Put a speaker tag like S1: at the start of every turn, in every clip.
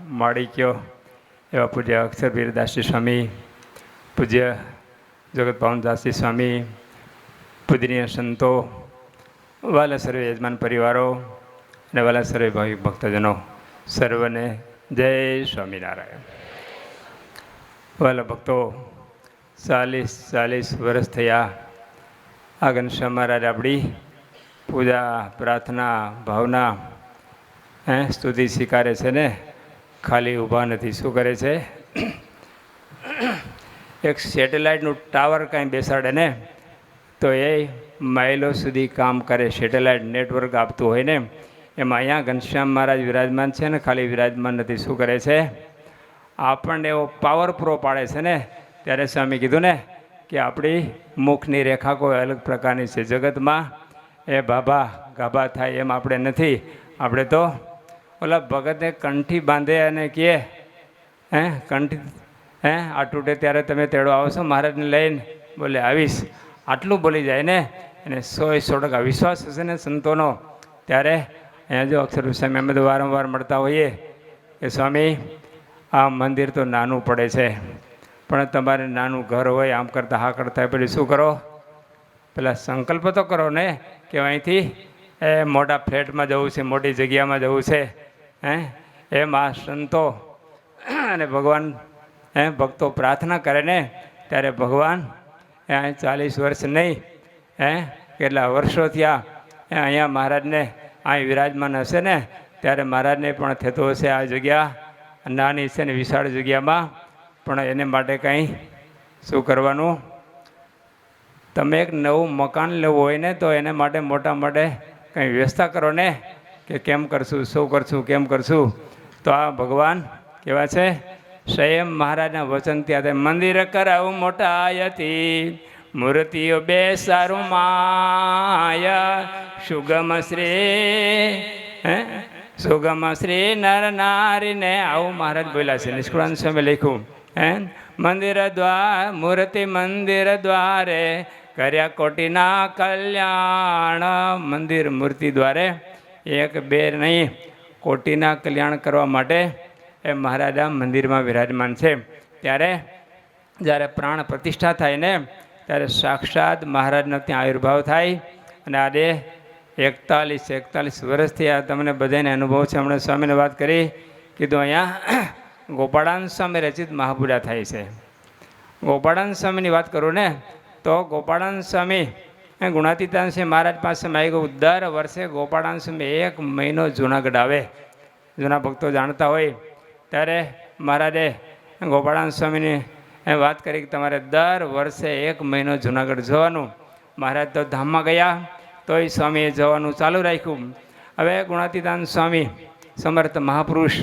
S1: માળિક્યો એવા પૂજ્ય અક્ષરવીરદાસજી સ્વામી, પૂજ્ય જગત પાવનદાસજી સ્વામી, પૂજનીય સંતો, વાલા સર્વે યજમાન પરિવારો અને વાલા સર્વે ભાવિક ભક્તજનો, સર્વને જય સ્વામિનારાયણ. વાલા ભક્તો, 40 વર્ષ થયા આ ઘનશ્યામ મહારાજ આપણી પૂજા, પ્રાર્થના, ભાવના સ્તુતિ સ્વીકારે છે ને, ખાલી ઊભા નથી. શું કરે છે? એક સેટેલાઇટનું ટાવર કાંઈ બેસાડે ને તો એ માઇલો સુધી કામ કરે. સેટેલાઇટ નેટવર્ક આપતું હોય ને, એમાં અહીંયા ઘનશ્યામ મહારાજ વિરાજમાન છે ને, ખાલી વિરાજમાન નથી. શું કરે છે? આપણને એવો પાવર પૂરો પાડે છે ને. ત્યારે સ્વામી કીધું ને કે આપણી મુખની રેખા કોઈ અલગ પ્રકારની છે. જગતમાં એ બાબા ગાભા થાય એમ આપણે નથી. આપણે તો ઓલા ભગતને કંઠી બાંધે અને કહે કંઠી આ તૂટે ત્યારે તમે તેડો આવશો મહારાજને લઈને? બોલે આવીશ. આટલું બોલી જાય ને, એને 100% વિશ્વાસ હશે ને સંતોનો. ત્યારે અહીંયા જો અક્ષર સ્વામી અમે તો વારંવાર મળતા હોઈએ કે સ્વામી આ મંદિર તો નાનું પડે છે, પણ તમારે નાનું ઘર હોય, આમ કરતાં હા કરતાં પછી શું કરો? પેલા સંકલ્પ તો કરો ને કે અહીંથી મોટા ફ્લેટમાં જવું છે, મોટી જગ્યામાં જવું છે. એમ આ સંતો અને ભગવાન ભક્તો પ્રાર્થના કરે ને, ત્યારે ભગવાન 40 વર્ષ નહીં કેટલા વર્ષો થયા અહીંયા મહારાજને અહીં વિરાજમાન હશે ને, ત્યારે મહારાજને પણ થતું હશે આ જગ્યા નાની છે ને વિશાળ જગ્યામાં, પણ એને માટે કંઈ શું કરવાનું? તમે એક નવું મકાન લેવું હોય ને તો એને માટે મોટા માટે કંઈ વ્યવસ્થા કરો ને, કે કેમ કરશું, શું કરશું, કેમ કરશું. તો આ ભગવાન કેવા છે? સ્વયં મહારાજના વચન ત્યાં મંદિર કરાવું મોટાયતી, મૂર્તિઓ બે સારું માયા, સુગમ શ્રી નર નારીને આવું મહારાજ બોલ્યા છે. નિષ્કુળાનંદ સ્વામી લખ્યું મંદિર દ્વાર મૂર્તિ મંદિર દ્વારે કર્યા કોટીના કલ્યાણ. મંદિર મૂર્તિ દ્વારે એક બે નહીં, કોટીના કલ્યાણ કરવા માટે એ મહારાજ આ મંદિરમાં વિરાજમાન છે. ત્યારે જ્યારે પ્રાણ પ્રતિષ્ઠા થાય ને, ત્યારે સાક્ષાત મહારાજનો ત્યાં આવિર્ભાવ થાય. અને આજે 41 વર્ષથી આ તમને બધાને અનુભવ છે. હમણાં સ્વામીને વાત કરી, કીધું અહીંયા ગોપાળાનંદ સ્વામી રચિત મહાપૂજા થાય છે. ગોપાળાનંદ સ્વામીની વાત કરું ને તો ગોપાળાનંદ સ્વામી ગુણાતીતાનંદ સ્વામી મહારાજ પાસે આવી ગયું. દર વર્ષે ગોપાળાનંદ સ્વામી 1 મહિનો જૂનાગઢ આવે. જૂના ભક્તો જાણતા હોય ત્યારે મહારાજે ગોપાળાનંદ સ્વામીની વાત કરી કે તમારે દર વર્ષે 1 મહિનો જૂનાગઢ જવાનું. મહારાજ તો ધામમાં ગયા તોય સ્વામીએ જવાનું ચાલુ રાખ્યું. હવે ગુણાતીતાનંદ સ્વામી સમર્થ મહાપુરુષ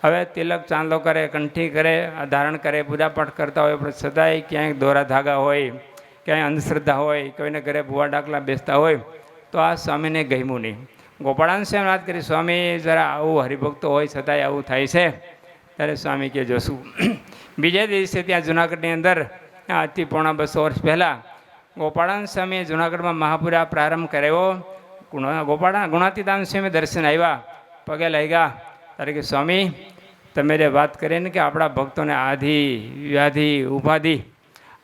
S1: હવે તિલક ચાંદલો કરે, કંઠી કરે, ધારણ કરે, પૂજાપાઠ કરતા હોય, પણ સદાય ક્યાંય દોરા ધાગા હોય, ક્યાંય અંધશ્રદ્ધા હોય, કોઈને ઘરે ભૂવા ડાકલા બેસતા હોય, તો આ સ્વામીને ગમ્યું નહીં. ગોપાળાનંદ સ્વામી વાત કરી, સ્વામી જરા આવું હરિભક્તો હોય છતાંય આવું થાય છે. ત્યારે સ્વામી કે જોશું. બીજા દિવસે ત્યાં જૂનાગઢની અંદર આજથી 250 વર્ષ પહેલાં ગોપાળાનંદ સ્વામીએ જૂનાગઢમાં મહાપુરા પ્રારંભ કરાવ્યો. ગુણાતીતાનંદ સ્વામી દર્શન આવ્યા, પગે લાગ્યા. ત્યારે કે સ્વામી તમે જે વાત કરી ને કે આપણા ભક્તોને આધિ વ્યાધિ ઉપાધિ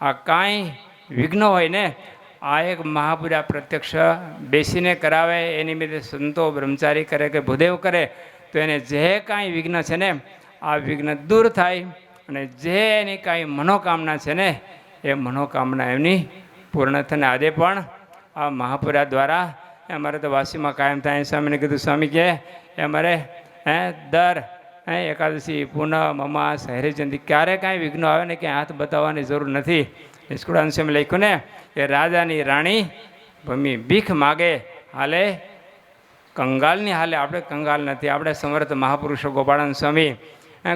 S1: આ કાંઈ વિઘ્ન હોય ને, આ એક મહાપૂજા પ્રત્યક્ષ બેસીને કરાવે. એ નિમિત્તે સંતો બ્રહ્મચારી કરે કે ભૂદેવ કરે તો એને જે કાંઈ વિઘ્ન છે ને આ વિઘ્ન દૂર થાય, અને જે એની કાંઈ મનોકામના છે ને એ મનોકામના એમની પૂર્ણ થઈને આજે પણ આ મહાપૂજા દ્વારા અમારે તો વાસીમાં કાયમ થાય. સ્વામીને કીધું, સ્વામી કે અમારે દર એકાદશી, પૂનમ, અમાસ, હરિજયંતિ ક્યારે કાંઈ વિઘ્નો આવે ને ક્યાંય હાથ બતાવવાની જરૂર નથી. નિષ્કુળાનંદ સ્વામી લખ્યું ને કે રાજાની રાણી ભૂમિ ભીખ માગે હાલે કંગાલની હાલે. આપણે કંગાલ નથી, આપણે સમર્થ મહાપુરુષો ગોપાળાનંદ સ્વામી,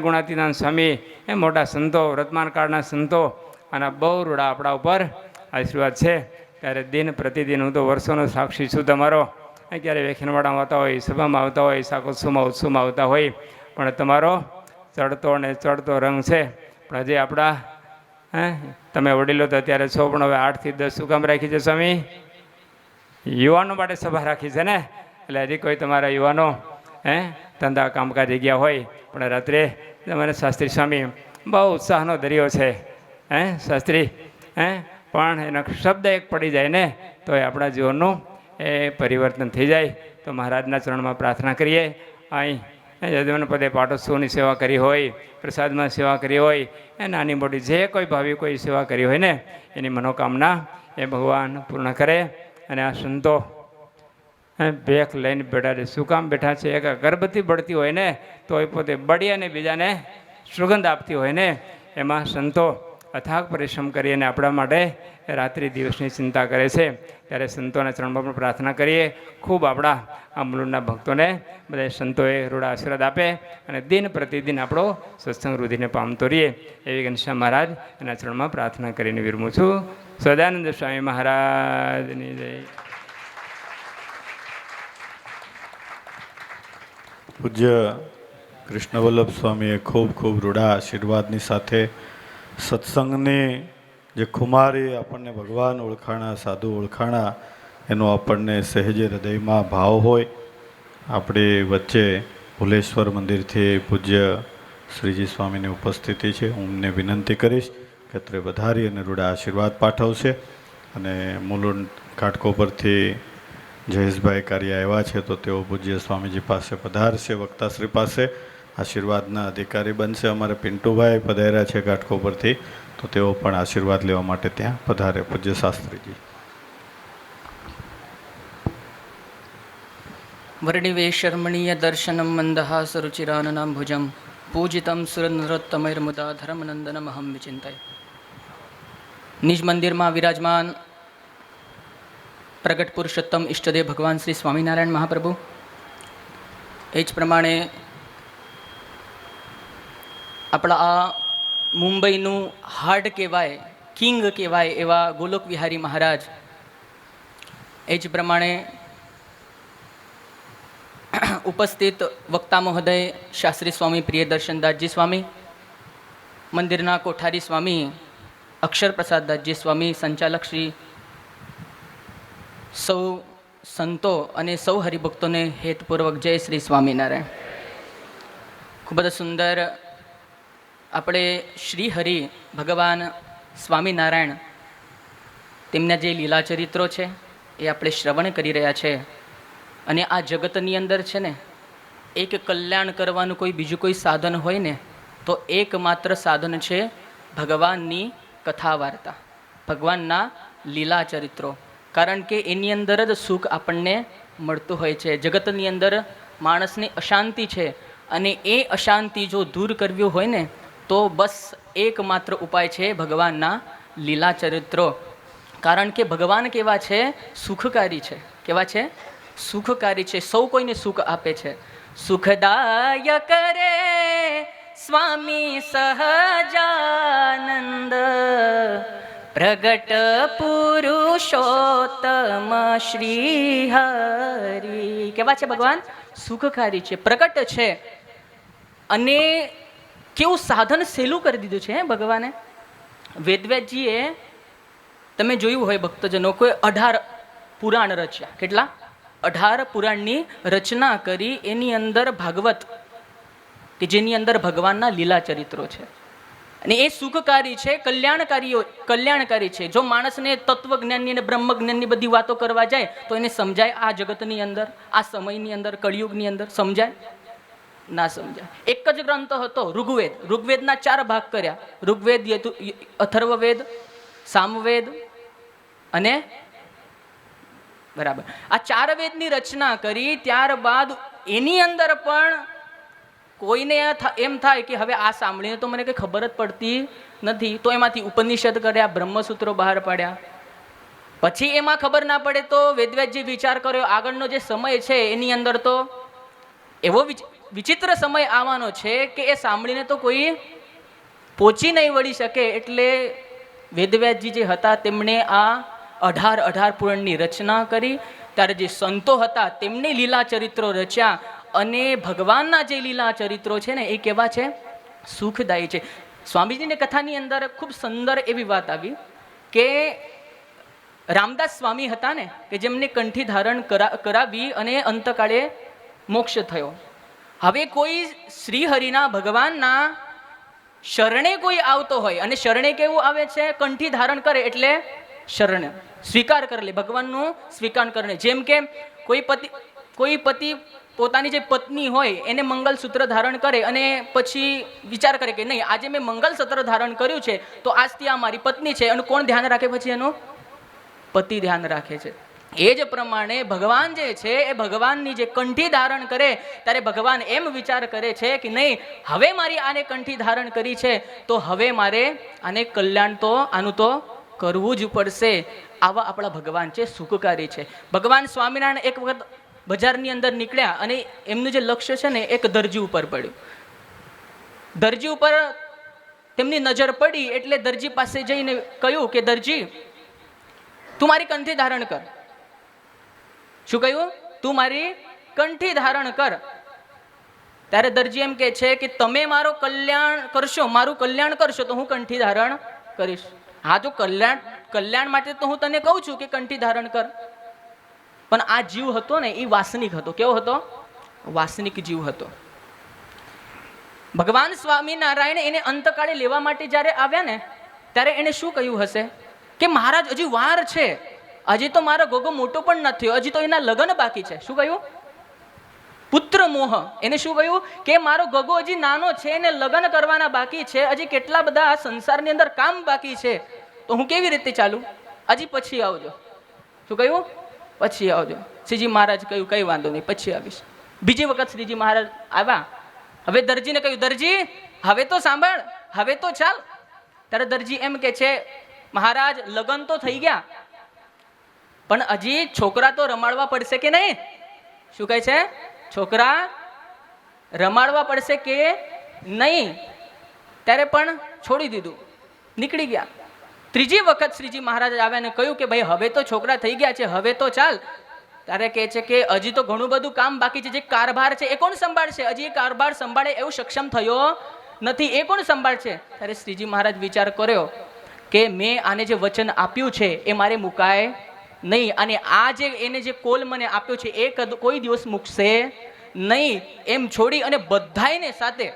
S1: ગુણાતીતાનંદ સ્વામી, મોટા સંતો, વર્તમાન કાળના સંતો, આના બહુ રૂડા આપણા ઉપર આશીર્વાદ છે. ત્યારે દિન પ્રતિદિન હું તો વર્ષોનો સાક્ષી છું તમારો. ક્યારે વ્યાખ્યાનવાળામાં આવતા હોય, સભામાં આવતા હોય, શાકોત્સવમાં ઉત્સવમાં આવતા હોય, પણ તમારો ચડતો અને ચડતો રંગ છે. પણ હજી આપણા તમે વડીલો તો અત્યારે છો, પણ હવે 8 થી 10 શું કામ રાખી છે સ્વામી? યુવાનો માટે સભા રાખી છે ને. એટલે હજી કોઈ તમારા યુવાનો ધંધા કામકાજ જગ્યા હોય પણ રાત્રે તમારે શાસ્ત્રી સ્વામી બહુ ઉત્સાહનો દરિયો છે, શાસ્ત્રી, પણ એનો શબ્દ એક પડી જાય ને તો એ આપણા જીવનનું એ પરિવર્તન થઈ જાય. તો મહારાજના ચરણમાં પ્રાર્થના કરીએ. અહીં યજમાન પદે પાટોત્સવની સેવા કરી હોય, પ્રસાદમાં સેવા કરી હોય, એ નાની મોટી જે કોઈ ભાવિ કોઈ સેવા કરી હોય ને એની મનોકામના એ ભગવાન પૂર્ણ કરે. અને આ સંતો ભેખ લઈને બેઠા છે. શું કામ બેઠા છે? એક અગરબત્તી બળતી હોય ને તો એ પોતે બળી અને બીજાને સુગંધ આપતી હોય ને, એમાં સંતો અથાગ પરિશ્રમ કરી અને આપણા માટે રાત્રિ દિવસની ચિંતા કરે છે. ત્યારે સંતોના ચરણમાં પણ પ્રાર્થના કરીએ. ખૂબ આપણા આ મુલુંડના ભક્તોને બધા સંતોએ રૂડા આશીર્વાદ આપે અને દિન પ્રતિદિન આપણો સત્સંગ વૃદ્ધિને પામતો રહીએ એવી ઘનશ્યામ મહારાજ એના ચરણમાં પ્રાર્થના કરીને વિરમું છું. સદાનંદ સ્વામી મહારાજની જય.
S2: પૂજ્ય કૃષ્ણવલ્લભ સ્વામીએ ખૂબ ખૂબ રૂડા આશીર્વાદની સાથે સત્સંગની જે ખુમારી આપણને ભગવાન ઓળખાણા, સાધુ ઓળખાણા, એનો આપણને સહેજે હૃદયમાં ભાવ હોય. આપણી વચ્ચે ભુલેશ્વર મંદિરથી પૂજ્ય શ્રીજી સ્વામીની ઉપસ્થિતિ છે. હું એમને વિનંતી કરીશ કે અત્રે વધારી અને રૂડા આશીર્વાદ પાઠવશે. અને મુલુંડ ઘાટકોપરથી જયેશભાઈ કાર્ય આવ્યા છે તો તેઓ પૂજ્ય સ્વામીજી પાસે પધારશે, વક્તાશ્રી પાસે આશીર્વાદના અધિકારી બનશે. અમારે પિન્ટુભાઈ પધાર્યા છે ઘાટકોપરથી તો તેઓ પણ આશીર્વાદ લેવા માટે ત્યાં પધારે. પૂજ્ય શાસ્ત્રીજી.
S3: વર્ણિવેશરમણીય દર્શનમ મંદહાસ રુચિરાનનામ ભુજમ પૂજિતમ સુરનરોત્તમૈર્મુદા ધર્મનંદનમહમ વિચિંતય. નિજ મંદિરમાં વિરાજમાન પ્રગટ પુરુષોત્તમ ઈષ્ટદેવ ભગવાન શ્રી સ્વામિનારાયણ મહાપ્રભુ, એ જ પ્રમાણે આપણા આ મુંબઈનું હાર્ટ કહેવાય, કિંગ કહેવાય એવા ગોલોક વિહારી મહારાજ, એ જ પ્રમાણે ઉપસ્થિત વક્તા મહોદય શાસ્ત્રી સ્વામી પ્રિયદર્શનદાસજી સ્વામી, મંદિરના કોઠારી સ્વામી અક્ષર પ્રસાદદાસજી સ્વામી, સંચાલક શ્રી, સૌ સંતો અને સૌ હરિભક્તોને હેતપૂર્વક જય શ્રી સ્વામિનારાયણ. ખૂબ જ સુંદર આપણે શ્રી હરિ ભગવાન સ્વામિનારાયણ તેમના જે લીલા ચરિત્રો છે એ આપણે શ્રવણ કરી રહ્યા છે. અને આ જગતની અંદર છે ને, એક કલ્યાણ કરવાનું કોઈ બીજું કોઈ સાધન હોય ને તો એકમાત્ર સાધન છે ભગવાનની કથા વાર્તા, ભગવાનના લીલા ચરિત્રો. કારણ કે એની અંદર જ સુખ આપણને મળતું હોય છે. જગતની અંદર માણસની અશાંતિ છે અને એ અશાંતિ જો દૂર કરવી હોય ને તો બસ એકમાત્ર ઉપાય છે ભગવાનના લીલા ચરિત્રો. કારણ કે ભગવાન કેવા છે? સુખકારી છે. કેવા છે? સુખકારી છે. સૌ કોઈને સુખ આપે છે. સુખદાય કરે સ્વામી સહજાનંદ, પ્રગટ પુરુષોત્તમ શ્રી હરિ. કેવા છે ભગવાન? સુખકારી છે, પ્રગટ છે. અને કેવું સાધન સહેલું કરી દીધું છે ભગવાને. વેદવ્યાસજીએ તમે જોયું હોય ભક્તજનો, કોઈ 18 પુરાણ રચ્યા. કેટલા? 18 પુરાણની રચના કરી. એની અંદર ભાગવત કે જેની અંદર ભગવાનના લીલા ચરિત્રો છે. અને એ સુખકારી છે, કલ્યાણકારી છે. જો માણસને તત્વજ્ઞાનની અને બ્રહ્મજ્ઞાનની બધી વાતો કરવા જાય તો એને સમજાય આ જગતની અંદર, આ સમયની અંદર, કળિયુગની અંદર સમજાય? ના સમજાય. એક જ ગ્રંથ હતો ઋગ્વેદ. ઋગ્વેદના 4 ભાગ કર્યા. ઋગ્વેદ, અથર્વવેદ, સામવેદ અને બરાબર આ 4 વેદની રચના કરી. ત્યારબાદ એની અંદર પણ કોઈને એમ થાય કે હવે આ સાંભળીને તો મને કંઈ ખબર જ પડતી નથી, તો એમાંથી ઉપનિષદ કર્યા, બ્રહ્મસૂત્રો બહાર પાડ્યા. પછી એમાં ખબર ના પડે તો વેદવ્યાસજી વિચાર કર્યો આગળનો જે સમય છે એની અંદર તો એવો વિચિત્ર સમય આવવાનો છે કે એ સાંભળીને તો કોઈ પહોંચી નહીં વળી શકે. એટલે વેદવ્યાસજી જે હતા તેમણે આ 18 પુરાણની રચના કરી. ત્યારે જે સંતો હતા તેમને લીલા ચરિત્રો રચ્યા. અને ભગવાનના જે લીલા ચરિત્રો છે ને એ કેવા છે? સુખદાયી છે. સ્વામીજીની કથાની અંદર ખૂબ સુંદર એવી વાત આવી કે રામદાસ સ્વામી હતા ને, કે જેમને કંઠી ધારણ કરાવી અને અંતકાળે મોક્ષ થયો. હવે કોઈ શ્રીહરિના ભગવાનના શરણે કોઈ આવતો હોય, અને શરણે કેવું આવે છે? કંઠી ધારણ કરે એટલે શરણ સ્વીકાર કરી લે, ભગવાનનું સ્વીકાર કરી લે. જેમ કે કોઈ પતિ પોતાની જે પત્ની હોય એને મંગલસૂત્ર ધારણ કરે અને પછી વિચાર કરે કે નહીં, આજે મેં મંગલસૂત્ર ધારણ કર્યું છે તો આજથી આ મારી પત્ની છે. અને કોણ ધ્યાન રાખે પછી? એનું પતિ ધ્યાન રાખે છે. એ જ પ્રમાણે ભગવાન જે છે એ ભગવાનની જે કંઠી ધારણ કરે ત્યારે ભગવાન એમ વિચાર કરે છે કે નહીં, હવે મારી આને કંઠી ધારણ કરી છે તો હવે મારે આને કલ્યાણ તો આનું તો કરવું જ પડશે. આવા આપણા ભગવાન છે, સુખકારી છે. ભગવાન સ્વામિનારાયણ એક વખત બજારની અંદર નીકળ્યા અને એમનું જે લક્ષ્ય છે ને એક દરજી ઉપર પડ્યું. દરજી ઉપર તેમની નજર પડી એટલે દરજી પાસે જઈને કહ્યું કે દરજી, તું મારી કંઠી ધારણ કર. શું કહ્યું? તું મારી કંઠી ધારણ કર. ત્યારે દરજી એમ કહે છે કે તમે મારો કલ્યાણ કરશો, મારું કલ્યાણ કરશો તો હું કંઠી ધારણ કરીશ. હા, તો કલ્યાણ માટે તો હું તને કહું છું કે કંઠી ધારણ કર. પણ આ જીવ હતો ને એ વાસનિક હતો. કેવો હતો? વાસનિક જીવ હતો. ભગવાન સ્વામિનારાયણ એને અંતકાળે લેવા માટે જ્યારે આવ્યા ને ત્યારે એને શું કહ્યું હશે કે મહારાજ હજી વાર છે, હજી તો મારો ગોગો મોટો પણ નથી થયો, હજી તો એના લગ્ન બાકી છે. શું કહ્યું? પુત્ર મોહ. એને શું કહ્યું કે મારો ગગો હજી નાનો છે, એને લગ્ન કરવાના બાકી છે, હજી કેટલા બધા સંસારની અંદર કામ બાકી છે, તો હું કેવી રીતે ચાલું? હજી પછી આવજો. શું કહ્યું? પછી આવજો. શ્રીજી મહારાજ કહ્યું કઈ વાંધો નહીં, પછી આવીશ. બીજી વખત શ્રીજી મહારાજ આવ્યા. હવે દરજીને કહ્યું દરજી હવે તો સાંભળ, હવે તો ચાલ. ત્યારે દરજી એમ કે છે મહારાજ લગ્ન તો થઈ ગયા પણ હજી છોકરા તો રમાડવા પડશે કે નહીં? શું કહે છે? છોકરા રમાડવા પડશે કે નહીં? ત્યારે પણ છોડી દીધું, નીકળી ગયા. ત્રીજી વખત શ્રીજી મહારાજ આવ્યા અને કહ્યું કે ભાઈ હવે તો છોકરા થઈ ગયા છે, હવે તો ચાલ. ત્યારે કહે છે કે હજી તો ઘણું બધું કામ બાકી છે, જે કારભાર છે એ કોણ સંભાળશે? હજી એ કારભાર સંભાળે એવું સક્ષમ થયો નથી, એ કોણ સંભાળશે? ત્યારે શ્રીજી મહારાજ વિચાર કર્યો કે મેં આને જે વચન આપ્યું છે એ મારે મુકાય નહીં, અને આ જે એને જે કોલ મને આપ્યો છે એ કોઈ દિવસ મૂકશે નહીં. એમ છોડી અને બધાને સાથે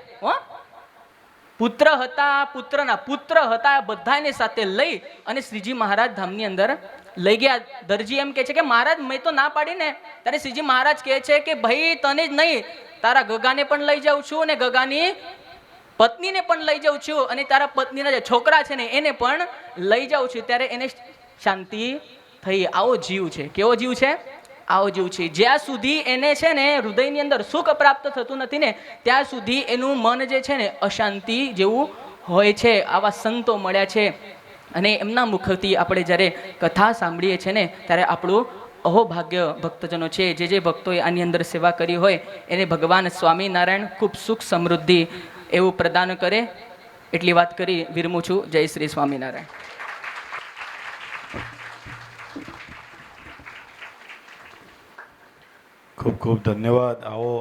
S3: પુત્ર હતા, પુત્રના પુત્ર હતા, બધાને સાથે લઈ અને શ્રીજી મહારાજ ધામની અંદર લઈ ગયા. દરજી એમ કહે છે કે મહારાજ મેં તો ના પાડી ને. ત્યારે શ્રીજી મહારાજ કહે છે કે ભાઈ તને જ નહીં, તારા ગગાને પણ લઈ જાઉં છું અને ગગાની પત્નીને પણ લઈ જાઉં છું અને તારા પત્નીના જે છોકરા છે ને એને પણ લઈ જાઉં છું. ત્યારે એને શાંતિ થઈ. આવો જીવ છે. કેવો જીવ છે? આવો જીવ છે. જ્યાં સુધી એને છે ને હૃદયની અંદર સુખ પ્રાપ્ત થતું નથી ને ત્યાં સુધી એનું મન જે છે ને અશાંતિ જેવું હોય છે. આવા સંતો મળ્યા છે અને એમના મુખથી આપણે જ્યારે કથા સાંભળીએ છીએ ને ત્યારે આપણું અહોભાગ્ય ભક્તજનો છે. જે ભક્તોએ આની અંદર સેવા કરી હોય એને ભગવાન સ્વામિનારાયણ ખૂબ સુખ સમૃદ્ધિ એવું પ્રદાન કરે. એટલી વાત કરી વિરમું છું. જય શ્રી સ્વામિનારાયણ.
S2: ખૂબ ખૂબ ધન્યવાદ. આવો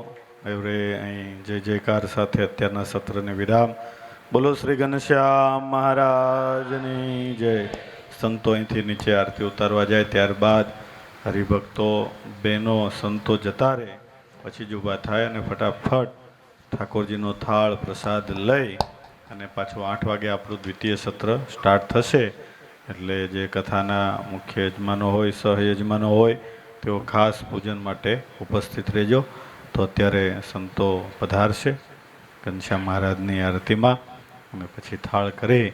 S2: એવરે અહીં જય જયકાર સાથે અત્યારના સત્રને વિરામ. બોલો શ્રી ઘનશ્યામ મહારાજની જય. સંતો અહીંથી નીચે આરતી ઉતારવા જાય ત્યારબાદ હરિભક્તો બહેનો સંતો જતા રહે પછી જ ઊભા થાય અને ફટાફટ ઠાકોરજીનો થાળ પ્રસાદ લઈ અને પાછું 8 વાગે આપણું દ્વિતીય સત્ર સ્ટાર્ટ થશે. એટલે જે કથાના મુખ્ય યજમાનો હોય, સહયજમાનો હોય તેઓ ખાસ પૂજન માટે ઉપસ્થિત રહેજો. તો અત્યારે સંતો પધારશે ઘનશ્યામ મહારાજની આરતીમાં અને પછી થાળ કરી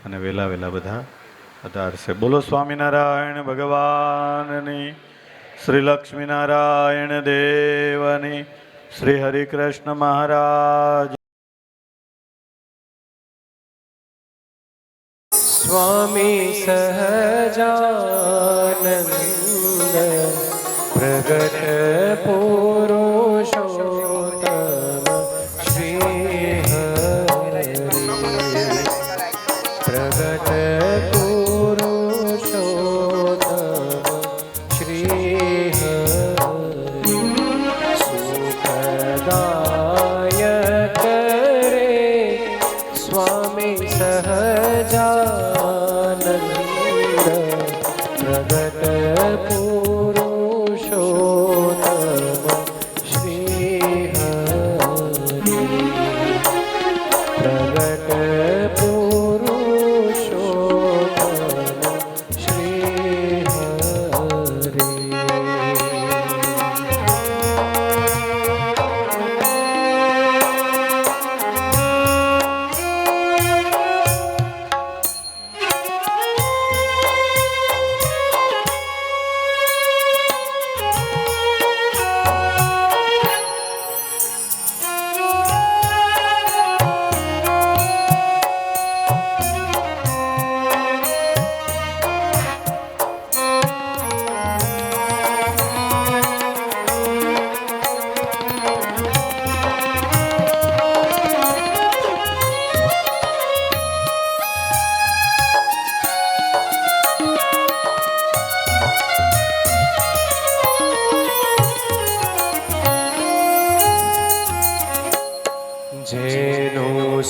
S2: અને વહેલા બધા પધારશે. બોલો સ્વામિનારાયણ ભગવાનની, શ્રી લક્ષ્મીનારાયણ દેવની, શ્રી હરિકૃષ્ણ મહારાજ.
S4: સ્વામી સહજાનંદ પ્રગટ પુરુષોત્તમ શ્રી હરિ પ્રગટ પુરુષોત્તમ શ્રી હરિ સુખદાયક રે સ્વામી સહજાનંદ પ્રગટ પુરુષોત્તમ શ્રી હરિ.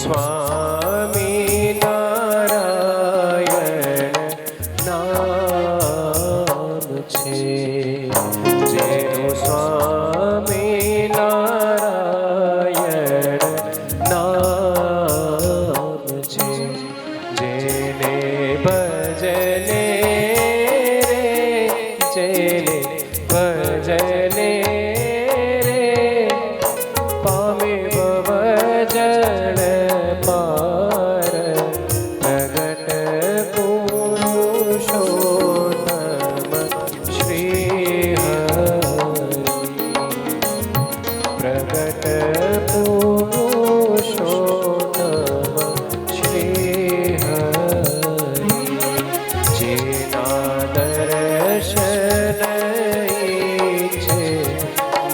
S4: સ્વામી નારાયણ નામ છે, જેનું સ્વામી નારાયણ નામ છે, જેને ભજને રે, જેને ભજને રે, પામે ભવજળ પાર, પ્રગટ પુરુષોત્તમ શ્રી હરિ, પ્રગટ પુરુષોત્તમ શ્રી હરિ, જેના દર્શન ઈચ્છે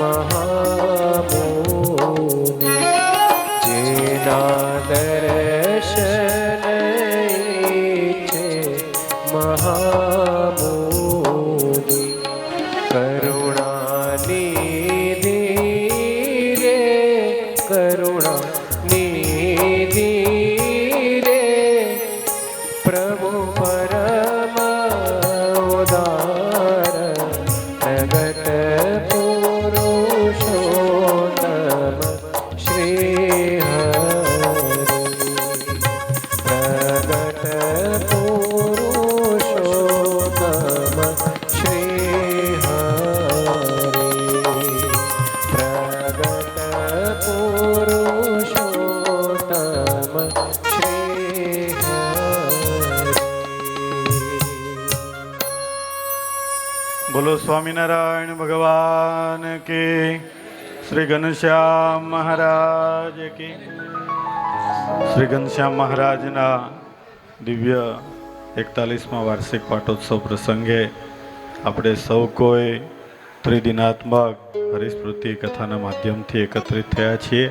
S4: મહામુનિ, જેના દર્શન ઈચ્છે મહામુનિ, કરુણાનિધિ રે, કરુણાનિધિ રે, પ્રભુ પરમ ઉદાર, પ્રગટ પુરુષોત્તમ શ્રી હરિ, પ્રગટ પુરુષોત્તમ શ્રી હરિ, પ્રગટ પુરુષોત્તમ શ્રી હરિ.
S2: બોલો સ્વામિનારાયણ ભગવાન કી, શ્રી ઘનશ્યામ મહારાજ કી. શ્રી ઘનશ્યામ મહારાજના દિવ્ય 41મા વાર્ષિક પાટોત્સવ પ્રસંગે આપણે સૌ કોઈ ત્રિદિનાત્મક હરિસ્મૃતિ કથાના માધ્યમથી એકત્રિત થયા છીએ.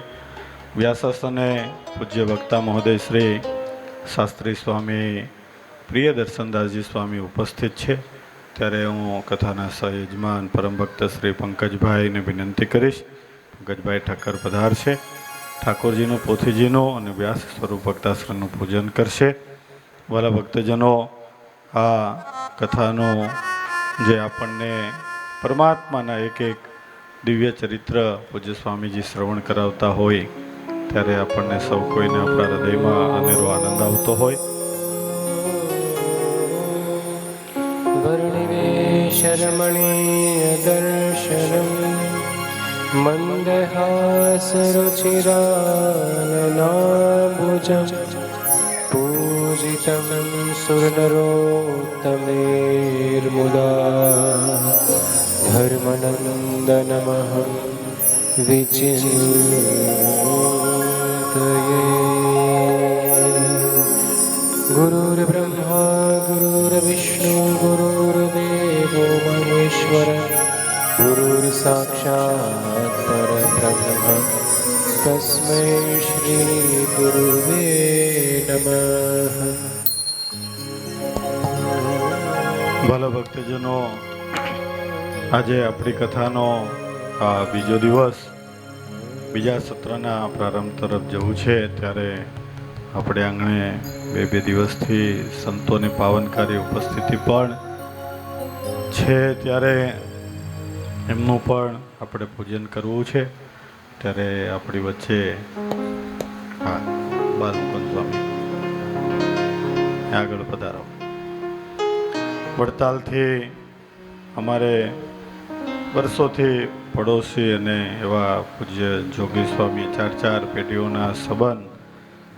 S2: વ્યાસાસને પૂજ્ય વક્તા મહોદય શ્રી શાસ્ત્રી સ્વામી પ્રિયદર્શનદાસજી સ્વામી ઉપસ્થિત છે, ત્યારે હું કથાના સહયજમાન પરમ ભક્ત શ્રી પંકજભાઈને વિનંતી કરીશ. પંકજભાઈ ઠક્કર પધારશે, ઠાકોરજીનું, પોથીજીનું અને વ્યાસ સ્વરૂપ ભક્તાશ્રમનું પૂજન કરશે. વાલા ભક્તજનો, આ કથાનું જે આપણને પરમાત્માના એક એક દિવ્ય ચરિત્ર પૂજ્ય સ્વામીજી શ્રવણ કરાવતા હોય, ત્યારે આપણને સૌ કોઈને આપણા હૃદયમાં અનેરો આનંદ આવતો હોય.
S4: વર્ણિવેશરમણીય દર્શનમ મંદહાસરુચિરાનનાભુજમ પૂજિતમ સુરનરોત્તમૈર્મુદા ધર્મનંદનમહં વિચિन्तये. गुरुर्ब्रह्मा गुरुर्विष्णु गुरुर्देवो महेश्वर, गुरुर्साक्षात् परब्रह्म, तस्मै श्री गुरुवे नमः.
S2: ભલા ભક્તજનો, આજે આપણી કથાનો આ બીજો દિવસ, બીજા સત્રના પ્રારંભ તરફ જવું છે, ત્યારે આપણે આંગણે બે દિવસથી સંતોની પાવનકારી ઉપસ્થિતિ પણ છે, ત્યારે એમનું પણ આપણે પૂજન કરવું છે. ત્યારે આપણી વચ્ચે બાલમુકુંદ સ્વામી આગળ પધારો. વડતાલથી અમારે વર્ષોથી પડોશી અને એવા પૂજ્ય જોગી સ્વામી 4 પેઢીઓના સંબંધ,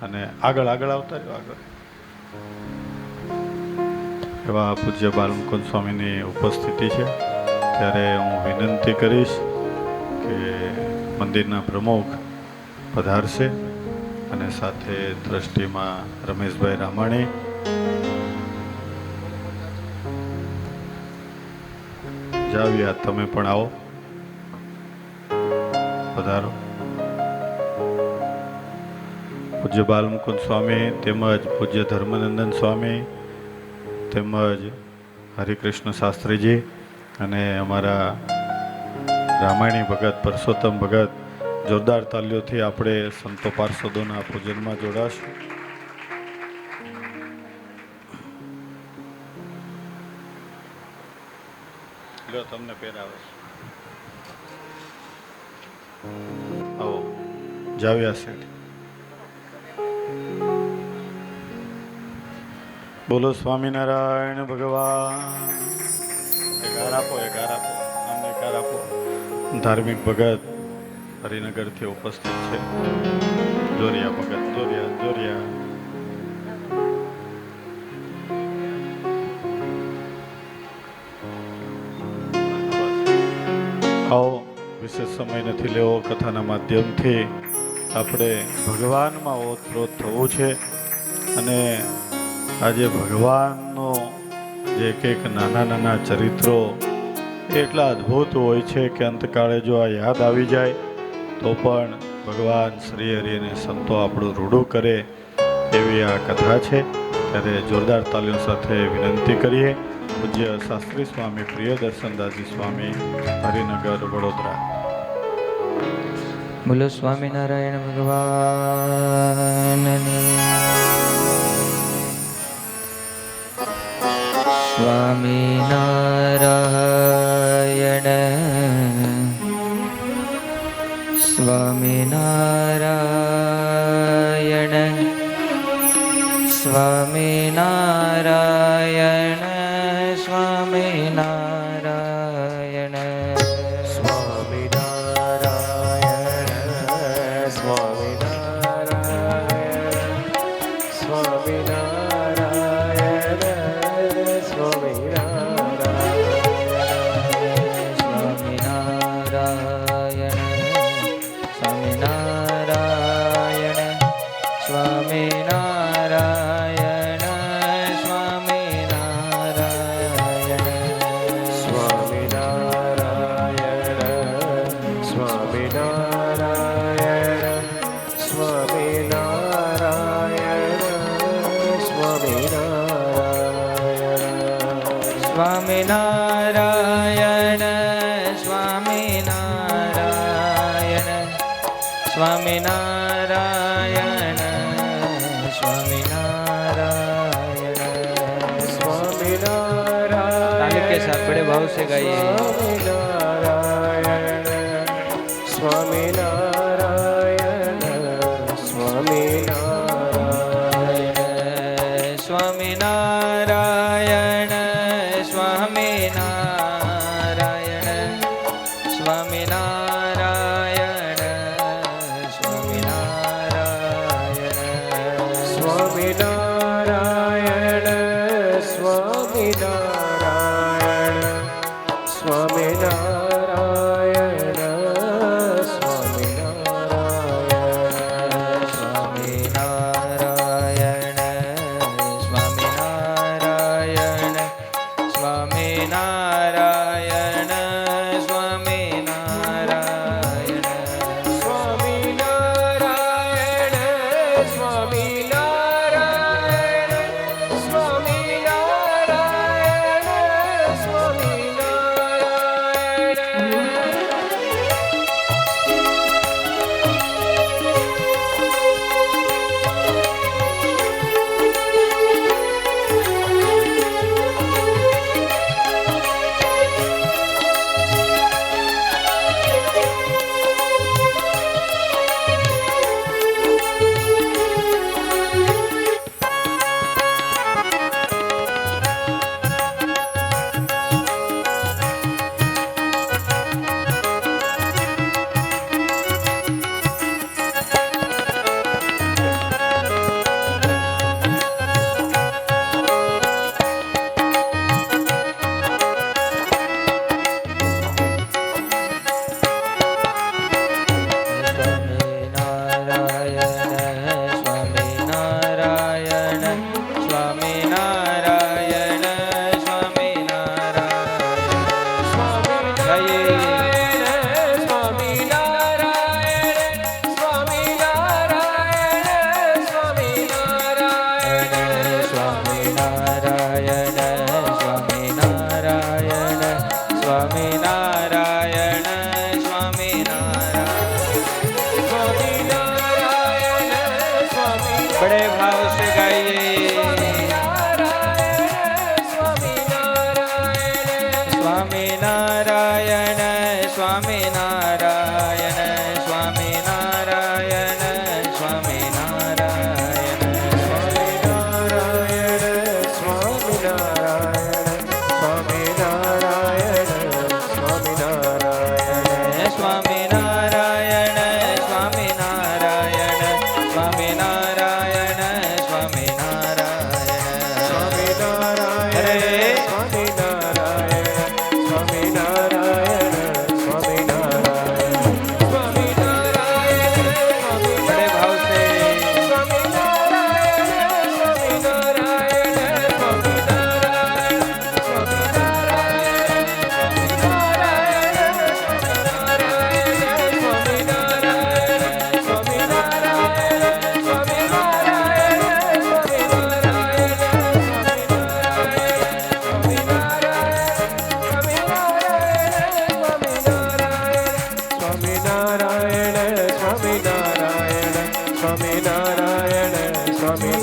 S2: અને આગળ આવતા રહ્યો આગળ એવા પૂજ્ય બાલમુકુંદ સ્વામીની ઉપસ્થિતિ છે. ત્યારે હું વિનંતી કરીશ કે મંદિરના પ્રમુખ પધારશે, અને સાથે ટ્રસ્ટીમાં રમેશભાઈ રામાણી, જાવ્યા તમે પણ આવો, પધારો. પૂજ્ય બાલમુકુંદ સ્વામી તેમજ પૂજ્ય ધર્મનંદન સ્વામી તેમજ હરિકૃષ્ણ શાસ્ત્રીજી અને અમારા રામાયણી ભગત પરસોત્તમ ભગત જોરદાર તાલીઓથી આપણે સંતો પાર્ષદોના પૂજનમાં જોડાશું. લો તમને પહેરાવે આવો જાવ્યા શેઠ. બોલો સ્વામિનારાયણ ભગવાન. એકાર આપો અમને એકાર આપો. ધાર્મિક ભગત હરિનગરથી ઉપસ્થિત છે. જોરિયા ભગત જોરિયા. આવો, વિશેષ સમય નથી લેવો. કથાના માધ્યમથી આપણે ભગવાનમાં ઓતપ્રોત થવું છે. અને આજે ભગવાનનો જે કંઈક નાના ચરિત્રો એટલા અદ્ભુત હોય છે કે અંતકાળે જો આ યાદ આવી જાય તો પણ ભગવાન શ્રી હરિ અને સંતો આપણું રૂડું કરે એવી આ કથા છે. ત્યારે જોરદાર તાલીઓ સાથે વિનંતી કરીએ પૂજ્ય શાસ્ત્રી સ્વામી પ્રિયદર્શનદાસજી સ્વામી, હરિનગર, વડોદરા.
S4: બોલો સ્વામિનારાયણ ભગવાનની. સ્વામિનારાયણ સ્વામિનારાયણ સ્વામિનારાયણ સ્વામિનારાયણ સ્વામિનારાયણ સ્વામિનારાયણ સ્વામિનારાયણ સ્વામિનારાયણ સ્વામિનારાયણ સ્વામિનારાયણ સ્વામિનારાયણ સ્વામિનારાયણ. ताली के साथ बड़े भाव से गाइए. स्वामिनारायण स्वामिनारायण स्वामिनारायण स्वामिनारायण स्वामिनारायण स्वामिनारायण स्वामिनारायण स्वामिनारायण स्वामिनारायण સ્વામિનારાયણ बड़े भाव से गाइए। स्वामी नारायण स्वामी नारायण स्वामी नारायण स्वामी नारायण स्वामी नारायण स्वामी नारायण स्वामी नारायण स्वामी नारायण स्वामी नारायण स्वामी नारायण स्वामी नारायण स्वामी नारायण स्वामी नारायण हरे स्वामी नारायण स्वामी नारायण स्वामी नारायण स्वामी नारायण बड़े भाव से स्वामी नारायण स्वामी नारायण स्वामी नारायण स्वामी नारायण स्वामी नारायण स्वामी नारायण स्वामी नारायण स्वामी नारायण स्वामी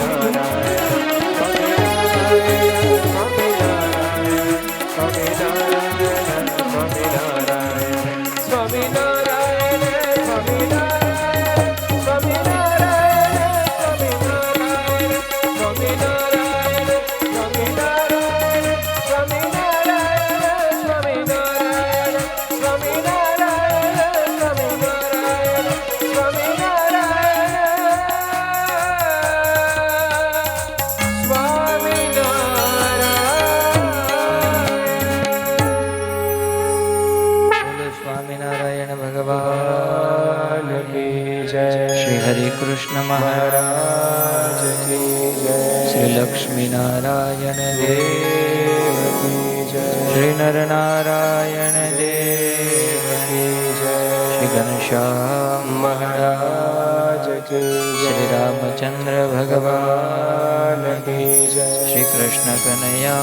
S4: श्री हरि कृष्ण महाराज की जय। श्री लक्ष्मी नारायण देव की जय। श्री नर नारायण देव की जय। श्री घनश्याम महाराज की जय। श्री रामचंद्र भगवान की जय। श्री कृष्ण कन्हैया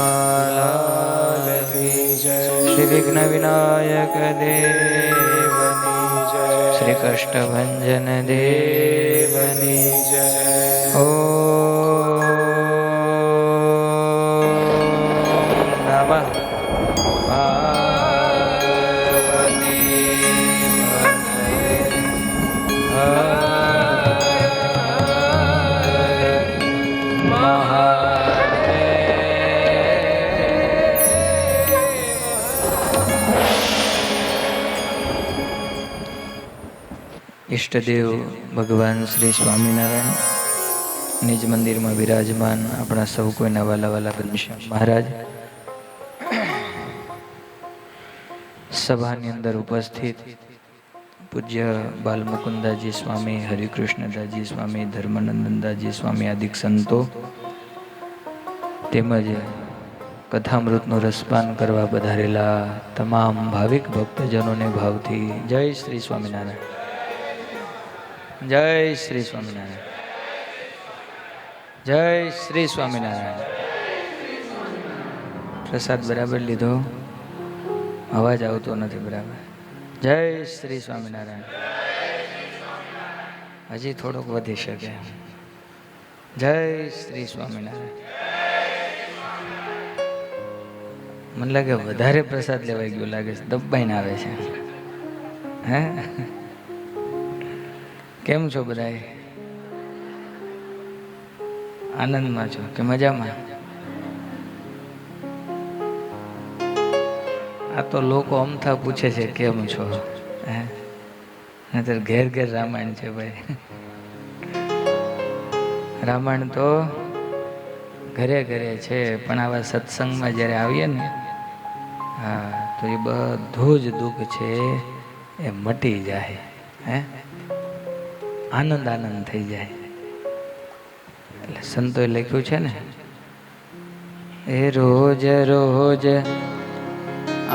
S4: लाल की जय। श्री विघ्न विनायक देव श्री कष्टभंजन देवनी जय। ओम नमः पार्वती इष्टदेव भगवान श्री स्वामीनारायण निज मंदिर में विराजमान अपना सौ कोईना वाला वाला घनश्याम महाराज सभा अंदर उपस्थित पूज्य बालमुकुंदाजी स्वामी, हरिकृष्णदाजी स्वामी, धर्मानंददाजी स्वामी आदि संतो તેમજ કથામૃતનો રસપાન કરવા પધારેલા તમામ ભાવિક ભક્તજનોને ભાવથી જય શ્રી સ્વામિનારાયણ, જય શ્રી સ્વામિનારાયણ, જય શ્રી સ્વામિનારાયણ. પ્રસાદ બરાબર લીધો? અવાજ આવતો નથી બરાબર. જય શ્રી સ્વામિનારાયણ. હજી થોડોક વધી શકે. જય શ્રી સ્વામિનારાયણ. મને લાગે વધારે પ્રસાદ લેવાઈ ગયો લાગે છે, દબાઈને આવે છે. હે કેમ છો બધા? આનંદમાં છો કે મજામાં? આ તો લોકો અમથા પૂછે છે કેમ છો, હે નહીતર ઘેર ઘેર રામાયણ છે ભાઈ. રામાયણ તો ઘરે ઘરે છે, પણ આવા સત્સંગમાં જ્યારે આવીએ ને, હા, તો એ બધું જ દુઃખ છે એ મટી જાય. હે આનંદ આનંદ થઈ જાય. એટલે સંતોએ લખ્યું છે ને, એ રોજ રોજ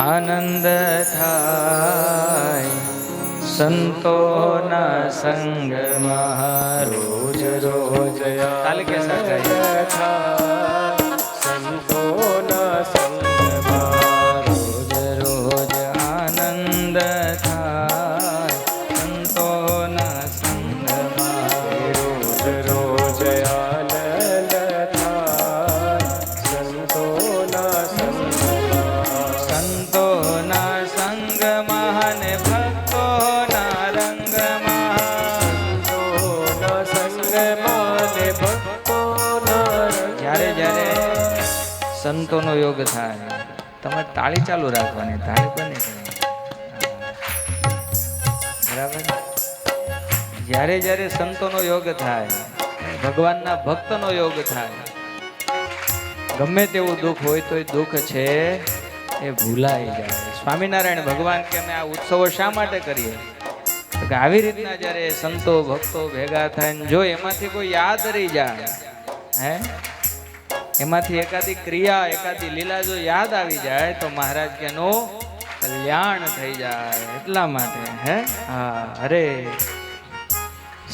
S4: આનંદ થાય સંતોના સંગમાં. રોજ રોજ કાલ કે થાય સંતોના સંગમાં. રોજ રોજ આનંદ થાય સંતોના સંગમાં. રોજ રોજ જ્યારે જ્યારે સંતોનો યોગ થાય તમારે તાળી ચાલુ રાખવાની, તાળી બંધ નહીં કરવાની. બરાબર. જ્યારે જ્યારે સંતોનો યોગ થાય, ભગવાનના ભક્તનો યોગ થાય, ગમે તેવું દુઃખ હોય તો એ દુઃખ છે એ ભૂલાઈ જાય. સ્વામિનારાયણ ભગવાન કે અમે આ ઉત્સવો શા માટે કરીએ? કે આવી રીતના જ્યારે સંતો ભક્તો ભેગા થાય ને જો એમાંથી કોઈ યાદ રહી જાય, હે એમાંથી એકાદી ક્રિયા એકાદી લીલા જો યાદ આવી જાય તો મહારાજ કે નો કલ્યાણ થઈ જાય. એટલા માટે હે હા અરે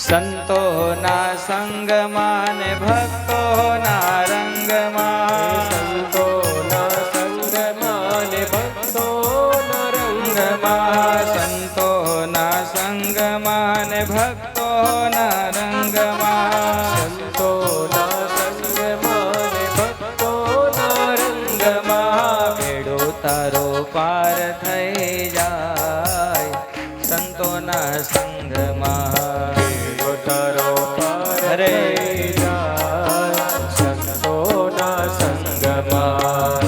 S4: સંતોના સંગમાં ને ભક્તોના રંગમાં, સંતોના સંગમાં ને ભક્તોના રંગમાં, સંતોના સંગમાં ને ભક્તોના રંગમાં, સંતોના સંગમાં ને ભક્તોના રંગમાં બેડો તારો પાર થઈ જાય. સંતોના સંગમાં હરે સંતોના સંગમાં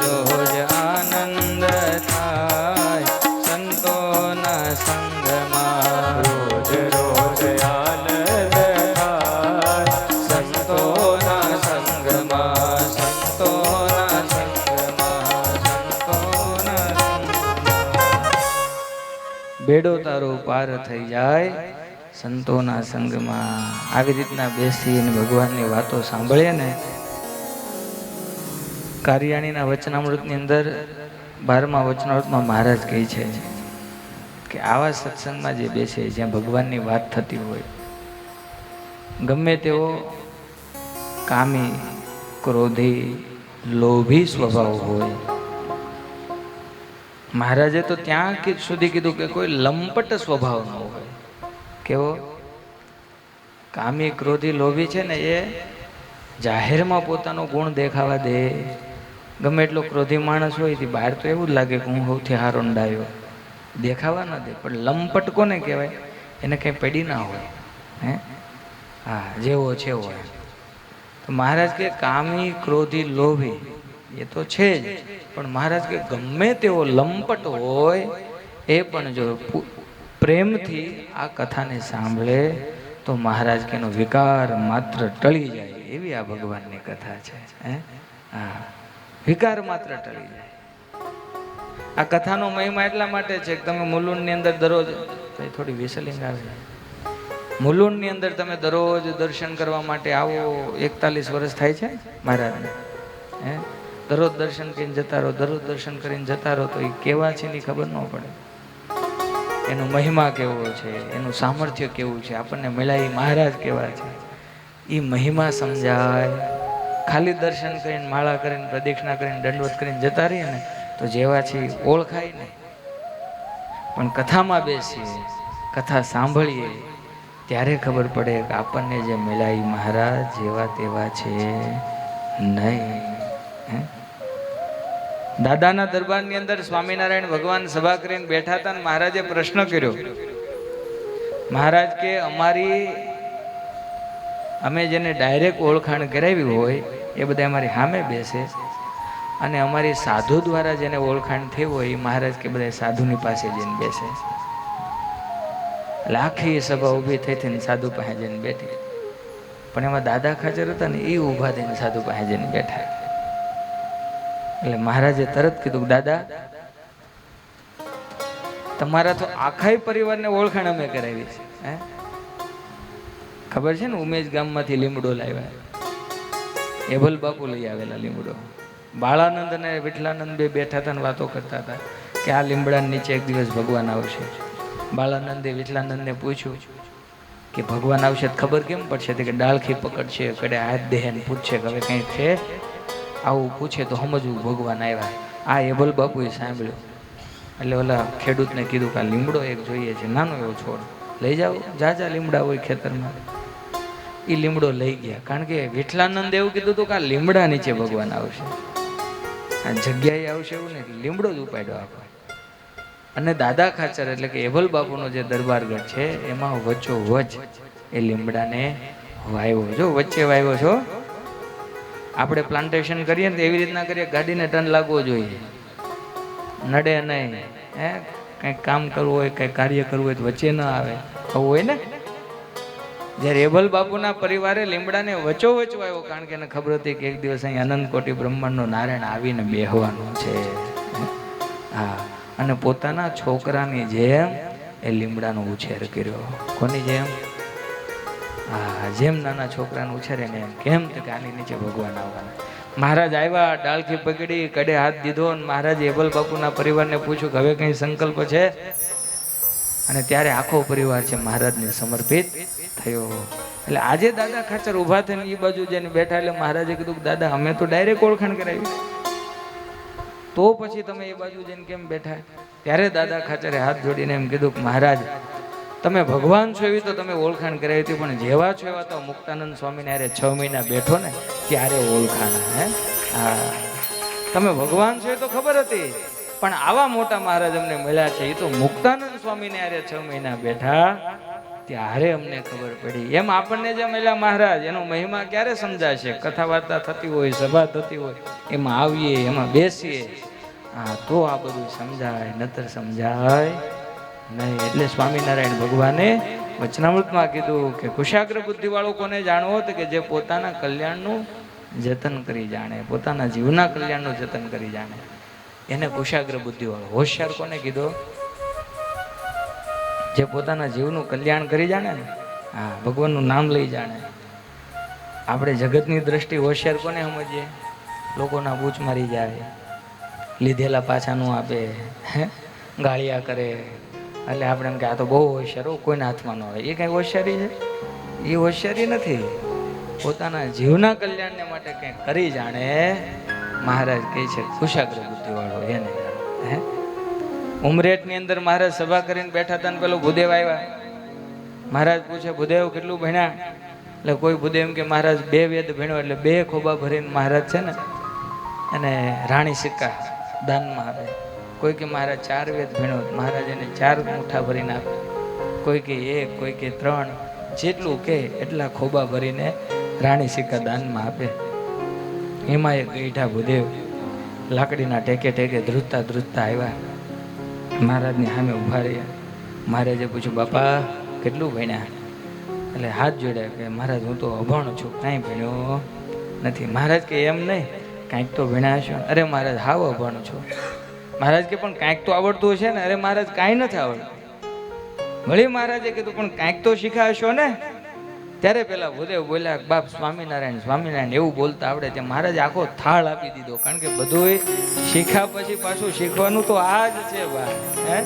S4: રોજ આનંદ થાય. સંતોના સંગમાં રોજ રોજ આનંદ થાય. સંતોના સંગમાં, સંતોના સંગમાં, સંતોના સંગમાં બેડો તારો પાર થઈ જાય. સંતોના સંગમાં આવી રીતના બેસીને ભગવાનની વાતો સાંભળીએ ને. કારિયાણીના વચનામૃતની અંદર 12મા વચનામૃતમાં મહારાજ કહે છે કે આવા સત્સંગમાં જે બેસે જ્યાં ભગવાનની વાત થતી હોય, ગમે તેવો કામી, ક્રોધી, લોભી સ્વભાવ હોય, મહારાજે તો ત્યાં સુધી કીધું કે કોઈ લંપટ સ્વભાવ ન હોય. કેવો? કામી, ક્રોધી, લોભી છે ને એ જાહેરમાં પોતાનો ગુણ દેખાવા દે. ગમે એટલો ક્રોધી માણસ હોય તે બહાર તો એવું જ લાગે કે હું સૌથી હારો ડાયો, દેખાવા ન દે. પણ લંપટ કોને કહેવાય? એને કંઈ પડી ના હોય, હે હા જેવો છે હોય. તો મહારાજ કે કામી, ક્રોધી, લોભી એ તો છે જ, પણ મહારાજ કે ગમે તેવો લંપટ હોય એ પણ જો પ્રેમથી આ કથાને સાંભળે તો મહારાજ કે એનો વિકાર માત્ર ટળી જાય. એવી આ ભગવાનની કથા છે. હે હા વિકાર માત્ર ટળી જાય. આ કથાનો મહિમા એટલા માટે છે કે તમે મુલુંડની અંદર દરરોજ થોડી વિસલિંગ આવે, મુલુંડની અંદર તમે દરરોજ દર્શન કરવા માટે આવો. 41 વર્ષ થાય છે મહારાજને. હે દરરોજ દર્શન કરીને જતા રહો, દરરોજ દર્શન કરીને જતા રહો તો એ કેવા છે એની ખબર ન પડે. એનો મહિમા કેવો છે, એનું સામર્થ્ય કેવું છે, આપણને મળ્યા એ મહારાજ કેવા છે એ મહિમા સમજાય. ખાલી દર્શન કરીને, માળા કરીને, પ્રદક્ષિણા કરીને, દંડવત કરીને જતા રહીએ ને તો જેવા છે ઓળખાય ને. પણ કથામાં બેસીએ, કથા સાંભળીએ ત્યારે ખબર પડે કે આપણને જે મળ્યા એ મહારાજ જેવા તેવા છે નહીં. દાદાના દરબારની અંદર સ્વામિનારાયણ ભગવાન સભા કરીને બેઠા હતા ને મહારાજે પ્રશ્ન કર્યો. મહારાજ કે અમે જેને ડાયરેક્ટ ઓળખાણ કરાવી હોય એ બધા અમારી સામે બેસે, અને અમારી સાધુ દ્વારા જેને ઓળખાણ થઈ હોય એ મહારાજ કે બધા સાધુની પાસે જઈને બેસે. એટલે આખી સભા ઊભી થઈ થઈને સાધુ પાસે જઈને બેઠી. પણ એમાં દાદા ખાચર હતા ને એ ઊભા થઈને સાધુ પાસે જઈને બેઠા. એટલે મહારાજે તરત કીધું, દાદા તમારા તો આખા પરિવારને ઓળખાણ અમે કરાવી છે. હે ખબર છે ને, ઉમેશ ગામમાંથી લીમડો લાવ્યા, એભલ બાપુ લઈ આવેલા લીમડો. બાળાનંદ અને વિઠલાનંદ બે બેઠા હતા ને વાતો કરતા હતા કે આ લીમડા નીચે એક દિવસ ભગવાન આવશે. બાળાનંદે વિઠલાનંદને પૂછ્યું કે ભગવાન આવશે તો ખબર કેમ પડશે? કે ડાળખી પકડશે, કડે હાથ દેહે ને પૂછશે કે હવે કંઈ છે. આવું પૂછે તો સમજવું ભગવાન આવ્યા. આ એબલ બાપુએ સાંભળ્યું એટલે ઓલા ખેડૂતને કીધું કે આ લીમડો એક જોઈએ છે, નાનો એવો છોડ લઈ જાઓ, જાજા લીમડા હોય ખેતરમાં. એ લીમડો લઈ ગયા, કારણ કે વિઠલાનંદ એવું કીધું હતું કે આ લીમડા નીચે ભગવાન આવશે, આ જગ્યાએ આવશે એવું નહીં, લીમડો જ ઉપાડ્યો આખો. અને દાદા ખાચર એટલે કે એભલ બાપુનો જે દરબારગઢ છે એમાં વચ્ચો વચ એ લીમડાને વાવ્યો જો વચ્ચે વાવ્યો છો. આપણે પ્લાન્ટેશન કરીએ ને તો એવી રીતના કરીએ, ગાડીને ટર્ન લાગવો જોઈએ, નડે નહીં. હે કંઈક કામ કરવું હોય, કંઈક કાર્ય કરવું હોય તો વચ્ચે ન આવે, આવું હોય ને. જ્યારે એબલ બાપુના પરિવારે લીમડાને વચોવચ વાવ્યો, કારણ કે એને ખબર હતી કે એક દિવસ અહીં અનંત કોટી બ્રહ્માંડનો નારાયણ આવીને બેહવાનું છે. હા, અને પોતાના છોકરાની જેમ એ લીમડાનો ઉછેર કર્યો. કોની જેમ? હા, જેમ નાના છોકરાને ઉછેરે ને એમ. કેમ તો કે આની નીચે ભગવાન આવવાના. મહારાજ આવ્યા, ડાળખી પકડી, કડે હાથ દીધો, અને મહારાજે એબલ બાપુના પરિવારને પૂછ્યું કે હવે કંઈ સંકલ્પ છે? અને ત્યારે આખો પરિવાર છે મહારાજને સમર્પિત થયો. એટલે આજે દાદા ખાચર ઊભા થઈને એ બાજુ જઈને બેઠા, એટલે મહારાજે કીધું કે દાદા અમે તો ડાયરેક્ટ ઓળખાણ કરાવી, તો પછી તમે એ બાજુ જઈને કેમ બેઠા? ત્યારે દાદા ખાચરે હાથ જોડીને એમ કીધું કે મહારાજ તમે ભગવાન છો એવી તો તમે ઓળખાણ કરાવી હતી, પણ જેવા છો એવા તો મુક્તાનંદ સ્વામીને હારે 6 મહિના બેઠો ને ત્યારે ઓળખાણ. હે હા, તમે ભગવાન છો એ તો ખબર હતી, પણ આવા મોટા મહારાજ અમને મળ્યા છે એ તો મુક્તાનંદ સ્વામીને હારે 6 મહિના બેઠા ત્યારે અમને ખબર પડી. એમ આપણને જે મળ્યા મહારાજ એનો મહિમા ક્યારે સમજાશે? કથા વાર્તા થતી હોય, સભા થતી હોય, એમાં આવીએ, એમાં બેસીએ, હા તો આ બધું સમજાય, નતર સમજાય નહીં. એટલે સ્વામિનારાયણ ભગવાને વચનામૃતમાં કીધું કે કુશાગ્ર બુદ્ધિવાળો કોને જાણવો? તો કે જે પોતાના કલ્યાણનું જતન કરી જાણે, પોતાના જીવના કલ્યાણનું જતન કરી જાણે, એને કુશાગ્ર બુદ્ધિવાળો. હોશિયાર કોને કીધો? જે પોતાના જીવનું કલ્યાણ કરી જાણે ને, હા, ભગવાનનું નામ લઈ જાણે. આપણે જગતની દ્રષ્ટિ હોશિયાર કોને સમજીએ? લોકોના બૂચ મારી જાય, લીધેલા પાછા નું આપે, ગાળિયા કરે, એટલે આપણે એમ કે આ તો બહુ હોશિયાર, કોઈના હાથમાં ન આવે. એ કંઈ હોશિયારી છે? એ હોશિયારી નથી. પોતાના જીવના કલ્યાણને માટે કંઈક કરી જાણે, મહારાજ કહે છે કુશાગ્ર બુદ્ધિવાળો એને જાણે. હે ઉમરેઠની અંદર મહારાજ સભા કરીને બેઠા હતા ને પેલો ભૂદેવ આવ્યા. મહારાજ પૂછે ભૂદેવ કેટલું ભણ્યા? એટલે કોઈ ભૂદેવ એમ કે મહારાજ 2 વેદ ભણ્યો. એટલે 2 ખોબા ભરીને મહારાજ છે ને અને રાણી સિક્કા દાનમાં આપે. કોઈ કે મહારાજ 4 વેદ ભણ્યો, મહારાજ એને 4 મુઠ્ઠા ભરીને આપે. કોઈ કે 1, કોઈ કે 3, જેટલું કે એટલા ખોબા ભરીને રાણી સિક્કા દાનમાં આપે. એમાં એક ગઈઢા ભૂદેવ લાકડીના ટેકે ટેકે ધ્રુજતા ધ્રુજતા આવ્યા, મહારાજની સામે ઊભા રહ્યા. મહારાજે પૂછ્યું બાપા કેટલું ભણ્યા? એટલે હાથ જોડ્યા કે મહારાજ હું તો અભણ છું, કાંઈ ભણ્યો નથી. મહારાજ કે એમ નહીં, કાંઈક તો ભણ્યા હશો. અરે મહારાજ હાવ અભણ છું. મહારાજ કે પણ કાંઈક તો આવડતું હશે ને? અરે મહારાજ કાંઈ નથી આવડતું. વળી મહારાજે કીધું પણ કાંઈક તો શીખ્યા હશો ને? ત્યારે પેલા ભૂદેવ બોલ્યા બાપ સ્વામિનારાયણ સ્વામિનારાયણ એવું બોલતા આવડે છે. મહારાજ આખો થાળ આપી દીધો, કારણ કે બધું શીખ્યા પછી પાછું શીખવાનું તો આ જ છે ભાઈ. હે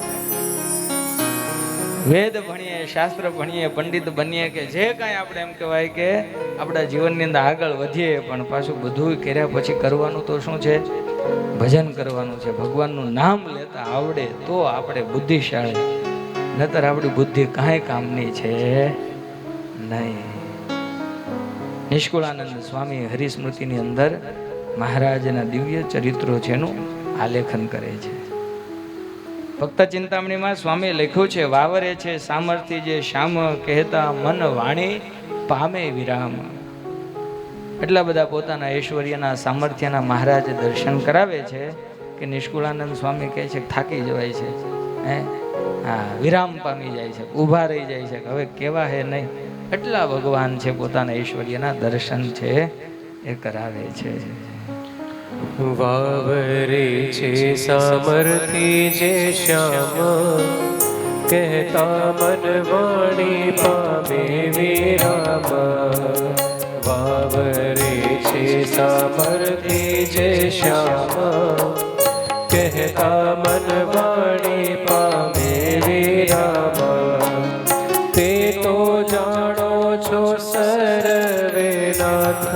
S4: વેદ ભણીએ, શાસ્ત્ર ભણીએ, પંડિત બનીએ કે જે કાંઈ આપણે એમ કહેવાય કે આપણા જીવનની અંદર આગળ વધીએ, પણ પાછું બધું કર્યા પછી કરવાનું તો શું છે? ભજન કરવાનું છે. ભગવાનનું નામ લેતા આવડે તો આપણે બુદ્ધિશાળી, નતર આપણી બુદ્ધિ કાંઈ કામની છે નહીં. નિષ્કુળાનંદ સ્વામી હરિસ્મૃતિની અંદર મહારાજના દિવ્ય ચરિત્રો છે એનું આલેખન કરે છે. ભક્ત ચિંતામણીમાં સ્વામી લખ્યું છે વાવરે છે સામર્થ્ય જે શ્યામ કહેતા મન વાણી પામે વિરામ. એટલા બધા પોતાના ઐશ્વર્યના સામર્થ્યના મહારાજ દર્શન કરાવે છે કે નિષ્કુળાનંદ સ્વામી કહે છે થાકી જવાય છે. હે હા, વિરામ પામી જાય છે, ઊભા રહી જાય છે, હવે કેવા હે નહીં. એટલા ભગવાન છે, પોતાના ઐશ્વર્યના દર્શન છે એ કરાવે છે.
S5: વાવરે છે સામર્થ્ય જે શ્યામ કહેતા મન વાણી પામે વિરામ. વાવરે છે સામર્થ્ય જે શ્યામ કહેતા મન વાણી પામે વિરામ. તે તો જાણો છો સર્વે નાથ,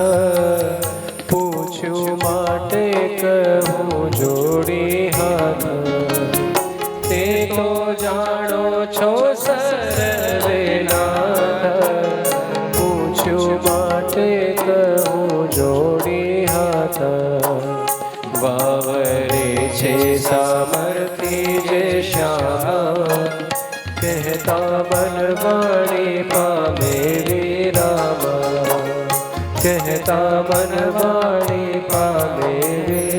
S5: પૂછ્યું માટે કહું જોડી હાથ. તે તો જાણો છો સર્વે નાથ, પૂછ્યું માટે કહું જોડી હાથ. વાવરે છે સામર્થ્ય જે શ્યામ કહેતા મન વાણી પામે વિરામ, કહેતા મન વાણી પામે વિરામ.